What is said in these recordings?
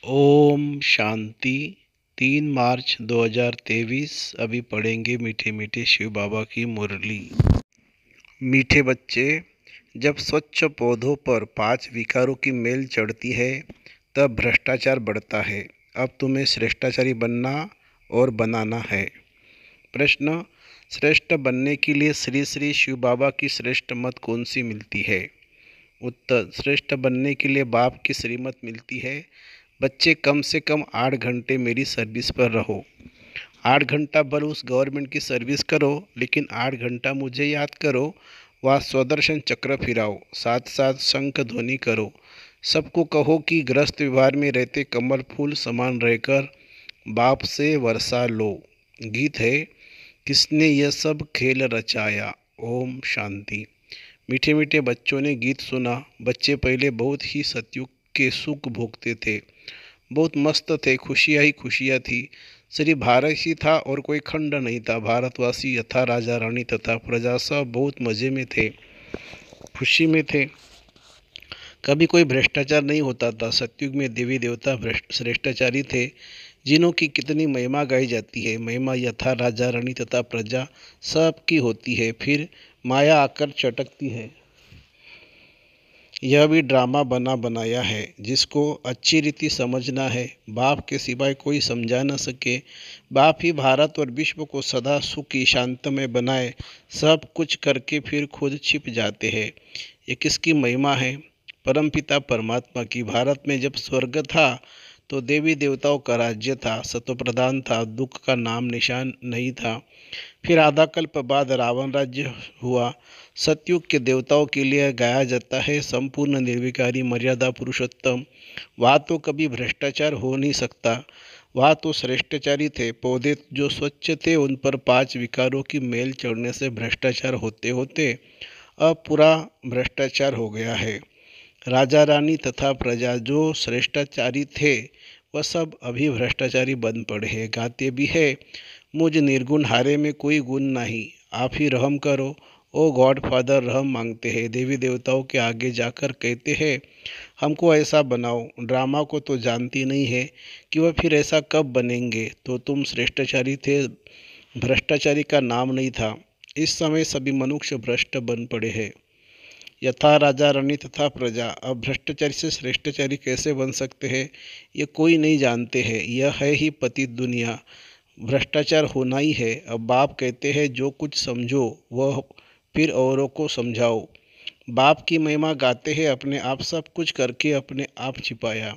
ओम शांति। 3 मार्च 2023। अभी पढ़ेंगे मीठे मीठे शिव बाबा की मुरली। मीठे बच्चे, जब स्वच्छ पौधों पर 5 विकारों की मेल चढ़ती है तब भ्रष्टाचार बढ़ता है। अब तुम्हें श्रेष्ठाचारी बनना और बनाना है। प्रश्न: श्रेष्ठ बनने के लिए श्री श्री शिव बाबा की श्रेष्ठ मत कौन सी मिलती है? उत्तर: श्रेष्ठ बनने के लिए बाप की श्रीमत मिलती है। बच्चे, कम से कम 8 घंटे मेरी सर्विस पर रहो। 8 घंटा भर उस गवर्नमेंट की सर्विस करो, लेकिन 8 घंटा मुझे याद करो। वह स्वदर्शन चक्र फिराओ, साथ साथ शंख ध्वनि करो। सबको कहो कि ग्रस्त व्यवहार में रहते कमल फूल समान रहकर बाप से वर्षा लो। गीत है: किसने यह सब खेल रचाया। ओम शांति। मीठे मीठे बच्चों ने गीत सुना। बच्चे पहले बहुत ही सतयुग के सुख भोगते थे, बहुत मस्त थे, खुशियाँ ही खुशियाँ थी। सिर्फ भारत ही था और कोई खंड नहीं था। भारतवासी यथा राजा रानी तथा प्रजा सब बहुत मज़े में थे, खुशी में थे। कभी कोई भ्रष्टाचार नहीं होता था। सतयुग में देवी देवता श्रेष्ठाचारी थे, जिन्हों की कितनी महिमा गाई जाती है। महिमा यथा राजा रानी तथा प्रजा सब की होती है, फिर माया आकर चटकती है। यह भी ड्रामा बना बनाया है, जिसको अच्छी रीति समझना है। बाप के सिवाय कोई समझा न सके। बाप ही भारत और विश्व को सदा सुखी शांतमय बनाए, सब कुछ करके फिर खुद छिप जाते हैं। ये किसकी महिमा है? परमपिता परमात्मा की। भारत में जब स्वर्ग था तो देवी देवताओं का राज्य था, सत्वप्रधान था, दुख का नाम निशान नहीं था। फिर आधा कल्प बाद रावण राज्य हुआ। सतयुग के देवताओं के लिए गाया जाता है संपूर्ण निर्विकारी मर्यादा पुरुषोत्तम। वहाँ तो कभी भ्रष्टाचार हो नहीं सकता, वहाँ तो श्रेष्ठाचारी थे। पौधे जो स्वच्छ थे उन पर 5 विकारों की मेल चढ़ने से भ्रष्टाचार होते होते अब पूरा भ्रष्टाचार हो गया है। राजा रानी तथा प्रजा जो श्रेष्ठाचारी थे वह सब अभी भ्रष्टाचारी बन पड़े हैं। गाते भी है: मुझ निर्गुण हारे में कोई गुण नहीं, आप ही रहम करो। ओ गॉड फादर रहम मांगते हैं। देवी देवताओं के आगे जाकर कहते हैं, हमको ऐसा बनाओ। ड्रामा को तो जानती नहीं है कि वह फिर ऐसा कब बनेंगे। तो तुम श्रेष्ठाचारी थे, भ्रष्टाचारी का नाम नहीं था। इस समय सभी मनुष्य भ्रष्ट बन पड़े हैं, यथा राजा रानी तथा प्रजा। अब भ्रष्टाचारी से श्रेष्ठाचारी कैसे बन सकते हैं, ये कोई नहीं जानते हैं। यह है ही पतित दुनिया, भ्रष्टाचार होना ही है। अब बाप कहते हैं, जो कुछ समझो वह फिर औरों को समझाओ। बाप की महिमा गाते हैं, अपने आप सब कुछ करके अपने आप छिपाया।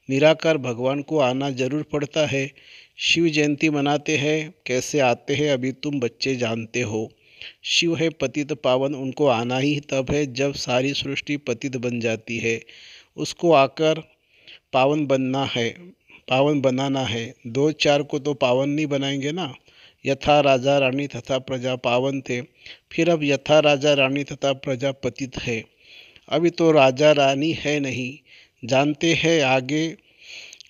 निराकार भगवान को आना जरूर पड़ता है। शिव जयंती मनाते हैं, कैसे आते हैं अभी तुम बच्चे जानते हो। शिव है पतित पावन, उनको आना ही तब है जब सारी सृष्टि पतित बन जाती है। उसको आकर पावन बनना है, पावन बनाना है। 2-4 को तो पावन नहीं बनाएंगे ना। यथा राजा रानी तथा प्रजा पावन थे, फिर अब यथा राजा रानी तथा प्रजा पतित है। अभी तो राजा रानी है नहीं, जानते हैं आगे,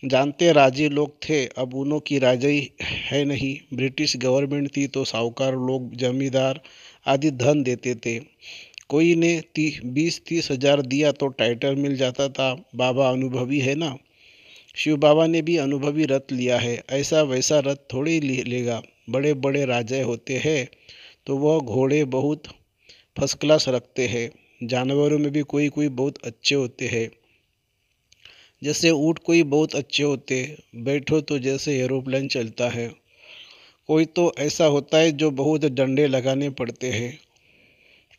जानते राजे लोग थे, अब उन्हों की राजाई है नहीं। ब्रिटिश गवर्नमेंट थी तो साहूकार लोग, जमींदार आदि धन देते थे। कोई ने 20-30 हजार दिया तो टाइटल मिल जाता था। बाबा अनुभवी है ना। शिव बाबा ने भी अनुभवी रथ लिया है, ऐसा वैसा रथ थोड़े ही लेगा। बड़े बड़े राजा होते हैं तो वह घोड़े बहुत फर्स्ट क्लास रखते हैं। जानवरों में भी कोई कोई बहुत अच्छे होते हैं, जैसे ऊँट कोई बहुत अच्छे होते, बैठो तो जैसे एरोप्लेन चलता है। कोई तो ऐसा होता है जो बहुत डंडे लगाने पड़ते हैं।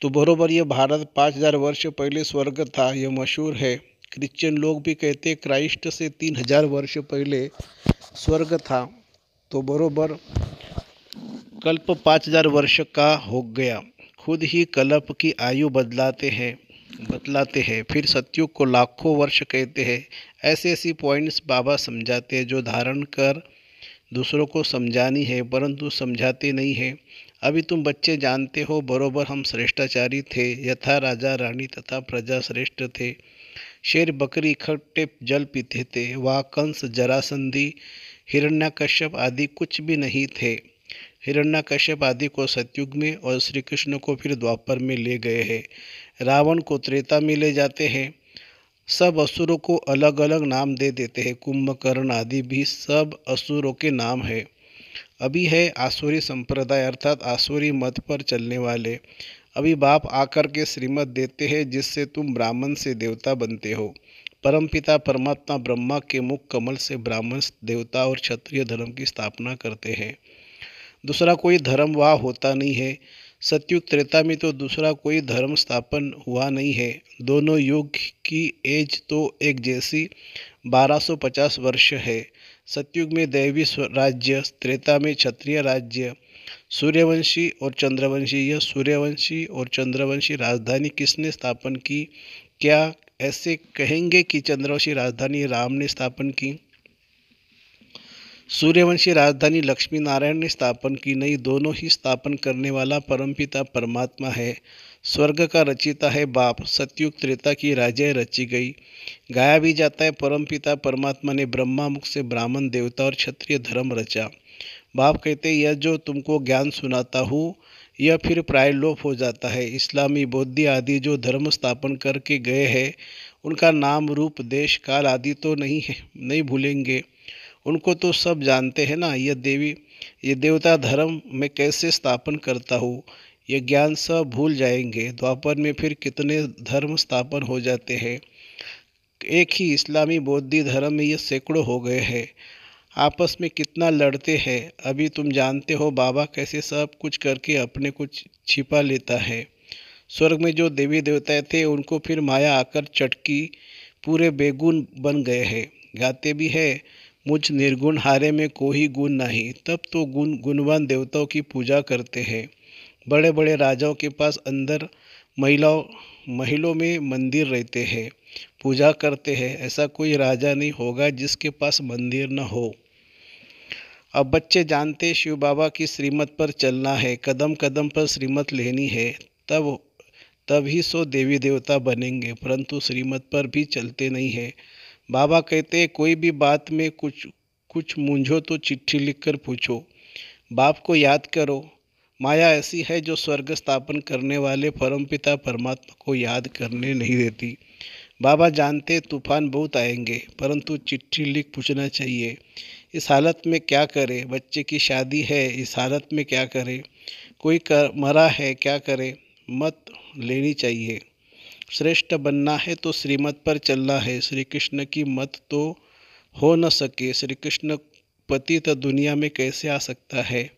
तो बरोबर ये भारत 5000 वर्ष पहले स्वर्ग था, यह मशहूर है। क्रिश्चियन लोग भी कहते हैं क्राइस्ट से 3000 वर्ष पहले स्वर्ग था। तो बरोबर कल्प 5000 वर्ष का हो गया। खुद ही कल्प की आयु बतलाते हैं। फिर सतयुग को लाखों वर्ष कहते हैं। ऐसी ऐसी पॉइंट्स बाबा समझाते हैं जो धारण कर दूसरों को समझानी है, परंतु समझाते नहीं हैं। अभी तुम बच्चे जानते हो बरोबर हम श्रेष्ठाचारी थे, यथा राजा रानी तथा प्रजा श्रेष्ठ थे। शेर बकरी इकट्ठे जल पीते थे, वहाँ कंस जरासंधि हिरण्यकश्यप आदि कुछ भी नहीं थे। हिरण्यकश्यप आदि को सतयुग में और श्री कृष्ण को फिर द्वापर में ले गए हैं। रावण को त्रेता में ले जाते हैं। सब असुरों को अलग अलग नाम दे देते हैं। कुंभकर्ण आदि भी सब असुरों के नाम है। अभी है आसुरी संप्रदाय अर्थात आसुरी मत पर चलने वाले। अभी बाप आकर के श्रीमत देते हैं जिससे तुम ब्राह्मण से देवता बनते हो। परमपिता परमात्मा ब्रह्मा के मुख कमल से ब्राह्मण देवता और क्षत्रिय धर्म की स्थापना करते हैं। दूसरा कोई धर्म वहाँ होता नहीं है। सतयुग त्रेता में तो दूसरा कोई धर्म स्थापन हुआ नहीं है। दोनों युग की एज तो एक जैसी 1250 वर्ष है। सतयुग में दैवी राज्य, त्रेता में क्षत्रिय राज्य, सूर्यवंशी और चंद्रवंशी। यह सूर्यवंशी और चंद्रवंशी राजधानी किसने स्थापन की? क्या ऐसे कहेंगे कि चंद्रवंशी राजधानी राम ने स्थापन की? सूर्यवंशी राजधानी लक्ष्मी नारायण ने स्थापन की? नहीं, दोनों ही स्थापन करने वाला परमपिता परमात्मा है। स्वर्ग का रचिता है बाप। सतयुग त्रेता की राज्य रची गई। गाया भी जाता है परमपिता परमात्मा ने ब्रह्मा मुख से ब्राह्मण देवता और क्षत्रिय धर्म रचा। बाप कहते यह जो तुमको ज्ञान सुनाता हूँ यह फिर प्रायलोप हो जाता है। इस्लामी बौद्ध आदि जो धर्म स्थापन करके गए हैं उनका नाम रूप देश काल आदि तो नहीं भूलेंगे। उनको तो सब जानते हैं ना। ये देवता धर्म मैं कैसे स्थापन करता हूँ ये ज्ञान सब भूल जाएंगे। द्वापर में फिर कितने धर्म स्थापन हो जाते हैं। एक ही इस्लामी बौद्ध धर्म में ये सैकड़ों हो गए हैं। आपस में कितना लड़ते हैं। अभी तुम जानते हो बाबा कैसे सब कुछ करके अपने कुछ छिपा लेता है। स्वर्ग में जो देवी देवता थे उनको फिर माया आकर चटकी पूरे बेगुन बन गए हैं। गाते भी है मुझ निर्गुण हारे में कोई गुण नहीं। तब तो गुणवान देवताओं की पूजा करते हैं। बड़े बड़े राजाओं के पास अंदर महलों में मंदिर रहते हैं, पूजा करते हैं। ऐसा कोई राजा नहीं होगा जिसके पास मंदिर न हो। अब बच्चे जानते शिव बाबा की श्रीमत पर चलना है, कदम कदम पर श्रीमत लेनी है, तब ही सो देवी देवता बनेंगे। परंतु श्रीमत पर भी चलते नहीं है। बाबा कहते हैं कोई भी बात में कुछ मूंझो तो चिट्ठी लिखकर पूछो। बाप को याद करो। माया ऐसी है जो स्वर्ग स्थापन करने वाले परमपिता परमात्मा को याद करने नहीं देती। बाबा जानते तूफान बहुत आएंगे, परंतु चिट्ठी लिख पूछना चाहिए। इस हालत में क्या करे? बच्चे की शादी है, इस हालत में क्या करे? कोई मरा है, क्या करे? मत लेनी चाहिए। श्रेष्ठ बनना है तो श्रीमत पर चलना है। श्री कृष्ण की मत तो हो न सके। श्री कृष्ण पति तो दुनिया में कैसे आ सकता है?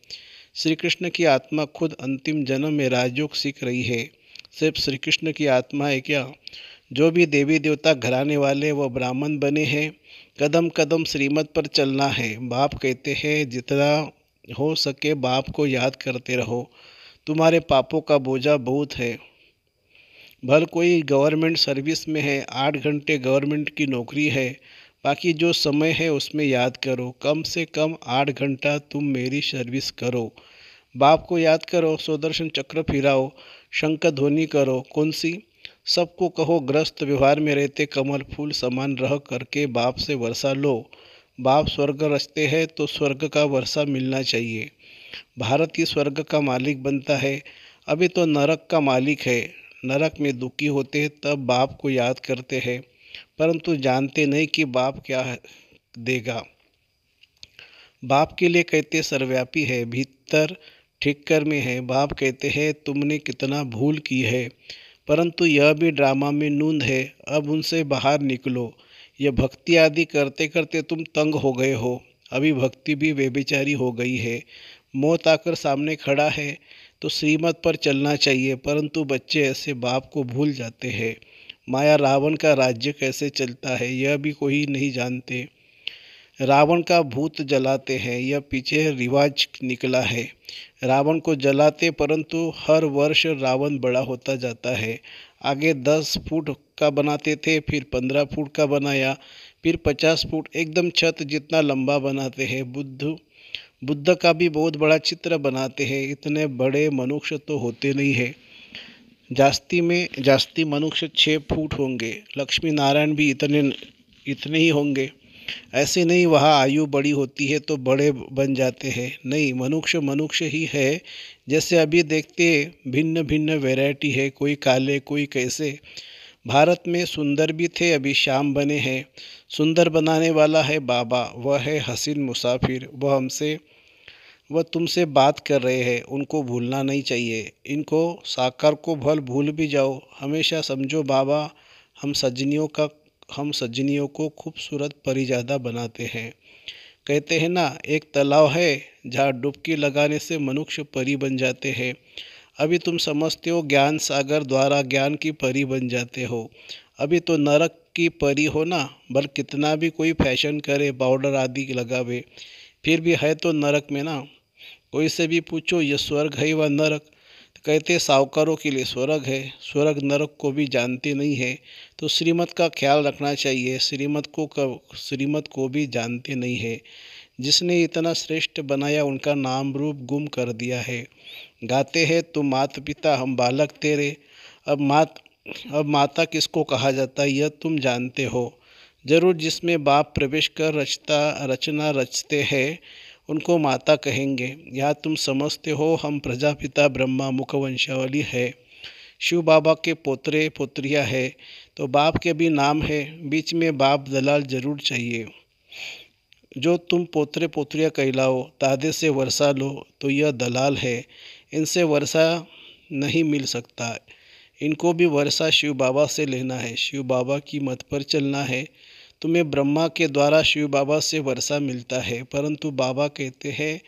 श्री कृष्ण की आत्मा खुद अंतिम जन्म में राजयोग सीख रही है। सिर्फ श्री कृष्ण की आत्मा है क्या? जो भी देवी देवता घराने वाले वह ब्राह्मण बने हैं। कदम कदम श्रीमत पर चलना है। बाप कहते हैं जितना हो सके बाप को याद करते रहो। तुम्हारे पापों का बोझा बहुत है। भल कोई गवर्नमेंट सर्विस में है, 8 घंटे गवर्नमेंट की नौकरी है, बाकी जो समय है उसमें याद करो। कम से कम 8 घंटा तुम मेरी सर्विस करो। बाप को याद करो, सुदर्शन चक्र फिराओ, शंख ध्वनि करो। कौन सी? सबको कहो ग्रस्त व्यवहार में रहते कमल फूल समान रह करके बाप से वर्षा लो। बाप स्वर्ग रचते हैं तो स्वर्ग का वर्षा मिलना चाहिए। भारत ही स्वर्ग का मालिक बनता है, अभी तो नरक का मालिक है। नरक में दुखी होते हैं तब बाप को याद करते हैं, परंतु जानते नहीं कि बाप क्या देगा। बाप के लिए कहते सर्वव्यापी है, भीतर ठिक्कर में है। बाप कहते हैं तुमने कितना भूल की है, परंतु यह भी ड्रामा में नूंद है। अब उनसे बाहर निकलो। यह भक्ति आदि करते करते तुम तंग हो गए हो। अभी भक्ति भी बेबिचारी हो गई है। मौत आकर सामने खड़ा है तो श्रीमत पर चलना चाहिए, परंतु बच्चे ऐसे बाप को भूल जाते हैं। माया रावण का राज्य कैसे चलता है यह भी कोई नहीं जानते। रावण का भूत जलाते हैं, यह पीछे रिवाज निकला है। रावण को जलाते, परंतु हर वर्ष रावण बड़ा होता जाता है। आगे 10 फुट का बनाते थे, फिर 15 फुट का बनाया, फिर 50 फुट, एकदम छत जितना लंबा बनाते हैं। बुद्ध का भी बहुत बड़ा चित्र बनाते हैं। इतने बड़े मनुष्य तो होते नहीं है। जास्ती मनुष्य 6 फुट होंगे। लक्ष्मी नारायण भी इतने ही होंगे। ऐसे नहीं वहाँ आयु बड़ी होती है तो बड़े बन जाते हैं। नहीं, मनुष्य ही है। जैसे अभी देखते भिन्न भिन्न वैरायटी है, कोई काले कोई कैसे। भारत में सुंदर भी थे, अभी श्याम बने हैं। सुंदर बनाने वाला है बाबा, वह है हसीन मुसाफिर। वह तुमसे बात कर रहे हैं, उनको भूलना नहीं चाहिए। इनको साकार को भूल भी जाओ, हमेशा समझो बाबा हम सजनियों को खूबसूरत परिजादा बनाते हैं। कहते हैं ना, एक तालाब है जहाँ डुबकी लगाने से मनुष्य परी बन जाते हैं। अभी तुम समझते हो ज्ञान सागर द्वारा ज्ञान की परी बन जाते हो। अभी तो नरक की परी हो ना, पर कितना भी कोई फैशन करे, पाउडर आदि लगावे, फिर भी है तो नरक में ना। कोई से भी पूछो ये स्वर्ग है व नरक, तो कहते सावकारों के लिए स्वर्ग है। स्वर्ग नरक को भी जानते नहीं है, तो श्रीमत का ख्याल रखना चाहिए। श्रीमत को भी जानते नहीं है। जिसने इतना श्रेष्ठ बनाया उनका नाम रूप गुम कर दिया है। गाते हैं तुम माता पिता हम बालक तेरे। अब माता किसको कहा जाता है यह तुम जानते हो जरूर। जिसमें बाप प्रवेश कर रचना रचते हैं उनको माता कहेंगे। यह तुम समझते हो हम प्रजापिता ब्रह्मा मुख वंशावली है। शिव बाबा के पोतरे पोत्रियाँ है, तो बाप के भी नाम है, बीच में बाप दलाल जरूर चाहिए। जो तुम पोतरे पोत्रियाँ कहलाओ, दादे से वर्षा लो तो यह दलाल है। इनसे वर्षा नहीं मिल सकता, इनको भी वर्षा शिव बाबा से लेना है। शिव बाबा की मत पर चलना है। तुम्हें ब्रह्मा के द्वारा शिव बाबा से वर्षा मिलता है, परंतु बाबा कहते हैं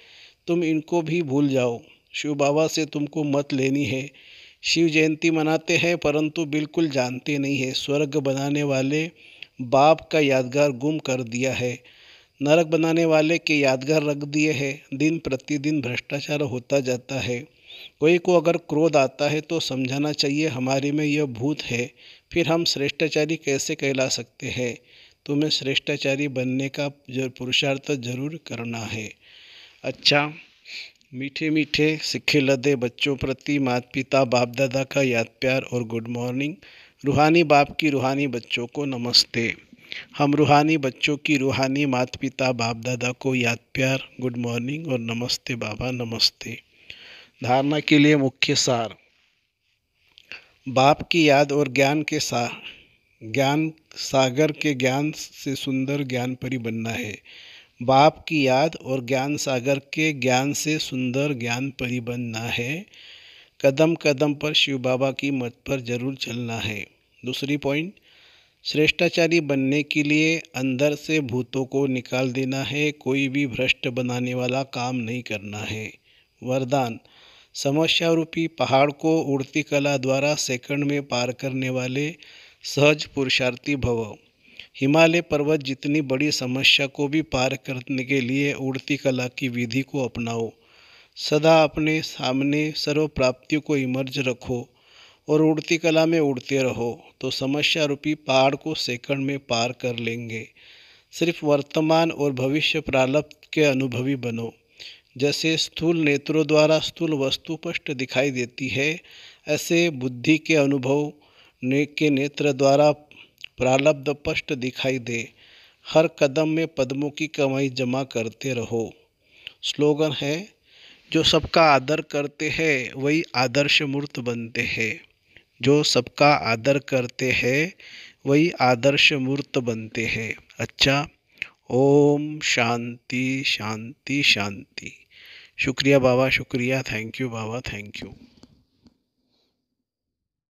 तुम इनको भी भूल जाओ। शिव बाबा से तुमको मत लेनी है। शिव जयंती मनाते हैं, परंतु बिल्कुल जानते नहीं है स्वर्ग बनाने वाले बाप का यादगार गुम कर दिया है। नरक बनाने वाले के यादगार रख दिए हैं। दिन प्रतिदिन भ्रष्टाचार होता जाता है। कोई को अगर क्रोध आता है तो समझाना चाहिए हमारे में यह भूत है, फिर हम श्रेष्ठाचारी कैसे कहला सकते हैं। तुम्हें श्रेष्ठाचारी बनने का पुरुषार्थ जरूर करना है। अच्छा, मीठे मीठे सिक्खे लदे बच्चों प्रति माता पिता बाप दादा का याद प्यार और गुड मॉर्निंग। रूहानी बाप की रूहानी बच्चों को नमस्ते। हम रूहानी बच्चों की रूहानी माता पिता बाप दादा को याद प्यार, गुड मॉर्निंग और नमस्ते बाबा नमस्ते। धारणा के लिए मुख्य सार। बाप की याद और ज्ञान सागर के ज्ञान से सुंदर ज्ञान परी बनना है। बाप की याद और ज्ञान सागर के ज्ञान से सुंदर ज्ञान परी बनना है। कदम कदम पर शिव बाबा की मत पर जरूर चलना है। दूसरी पॉइंट, श्रेष्ठाचारी बनने के लिए अंदर से भूतों को निकाल देना है। कोई भी भ्रष्ट बनाने वाला काम नहीं करना है। वरदान, समस्या रूपी पहाड़ को उड़ती कला द्वारा सेकंड में पार करने वाले सहज पुरुषार्थी भव। हिमालय पर्वत जितनी बड़ी समस्या को भी पार करने के लिए उड़ती कला की विधि को अपनाओ। सदा अपने सामने सर्व प्राप्तियों को इमर्ज रखो और उड़ती कला में उड़ते रहो, तो समस्या रूपी पहाड़ को सेकंड में पार कर लेंगे। सिर्फ वर्तमान और भविष्य प्रारब्ध के अनुभवी बनो। जैसे स्थूल नेत्रों द्वारा स्थूल वस्तु स्पष्ट दिखाई देती है, ऐसे बुद्धि के अनुभव के नेत्र द्वारा प्रारब्ध स्पष्ट दिखाई दे। हर कदम में पद्मों की कमाई जमा करते रहो। स्लोगन है, जो सबका आदर करते हैं वही आदर्श मूर्त बनते हैं। जो सबका आदर करते हैं वही आदर्श मूर्त बनते हैं। अच्छा, ओम शांति शांति शांति। शुक्रिया बाबा, शुक्रिया। Thank you Baba, thank you.